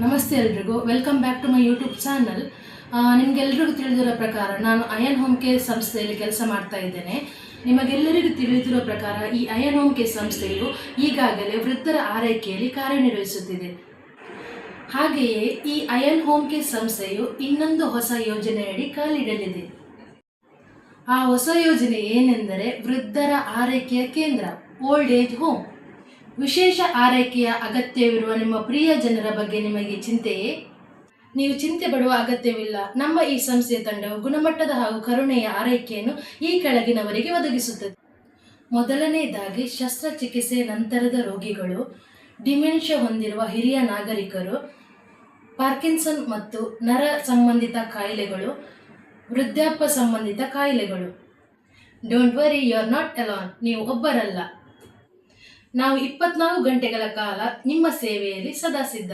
ನಮಸ್ತೆ ಎಲ್ರಿಗೂ, welcome back to my YouTube channel. ನಿಮಗೆಲ್ಲರಿಗೂ ತಿಳಿದಿರೋ ಪ್ರಕಾರ ನಾನು ಅಯನ್ ಹೋಮ್ ಕೇರ್ ಸಂಸ್ಥೆಯಲ್ಲಿ ಕೆಲಸ ಮಾಡ್ತಾ ಇದ್ದೇನೆ. ನಿಮಗೆಲ್ಲರಿಗೂ ತಿಳಿದಿರೋ ಪ್ರಕಾರ ಈ ಅಯನ್ ಹೋಮ್ ಕೇರ್ ಸಂಸ್ಥೆಯು ಈಗಾಗಲೇ ವೃದ್ಧರ ಆರೈಕೆಯಲ್ಲಿ ಕಾರ್ಯನಿರ್ವಹಿಸುತ್ತಿದೆ. ಹಾಗೆಯೇ ಈ ಅಯನ್ ಹೋಮ್ ಕೇರ್ ಸಂಸ್ಥೆಯು ಇನ್ನೊಂದು ಹೊಸ ಯೋಜನೆಯಡಿ ಕಾಲಿಡಲಿದೆ. ಆ ಹೊಸ ಯೋಜನೆ ಏನೆಂದರೆ ವೃದ್ಧರ ಆರೈಕೆಯ ಕೇಂದ್ರ, ಓಲ್ಡ್ ಏಜ್ ಹೋಮ್. ವಿಶೇಷ ಆರೈಕೆಯ ಅಗತ್ಯವಿರುವ ನಿಮ್ಮ ಪ್ರಿಯ ಜನರ ಬಗ್ಗೆ ನಿಮಗೆ ಚಿಂತೆಯೇ? ನೀವು ಚಿಂತೆ ಪಡುವ ಅಗತ್ಯವಿಲ್ಲ. ನಮ್ಮ ಈ ಸಂಸ್ಥೆಯ ತಂಡವು ಗುಣಮಟ್ಟದ ಹಾಗೂ ಕರುಣೆಯ ಆರೈಕೆಯನ್ನು ಈ ಕೆಳಗಿನವರಿಗೆ ಒದಗಿಸುತ್ತದೆ. ಮೊದಲನೆಯದಾಗಿ, ಶಸ್ತ್ರಚಿಕಿತ್ಸೆ ನಂತರದ ರೋಗಿಗಳು, ಡಿಮೆನ್ಷಿಯಾ ಹೊಂದಿರುವ ಹಿರಿಯ ನಾಗರಿಕರು, ಪಾರ್ಕಿನ್ಸನ್ ಮತ್ತು ನರ ಸಂಬಂಧಿತ ಕಾಯಿಲೆಗಳು, ವೃದ್ಧಾಪ್ಯ ಸಂಬಂಧಿತ ಕಾಯಿಲೆಗಳು. Don't worry, you are not alone. ನೀವು ಒಬ್ಬರಲ್ಲ. ನಾವು 24 ಗಂಟೆಗಳ ಕಾಲ ನಿಮ್ಮ ಸೇವೆಯಲ್ಲಿ ಸದಾ ಸಿದ್ಧ.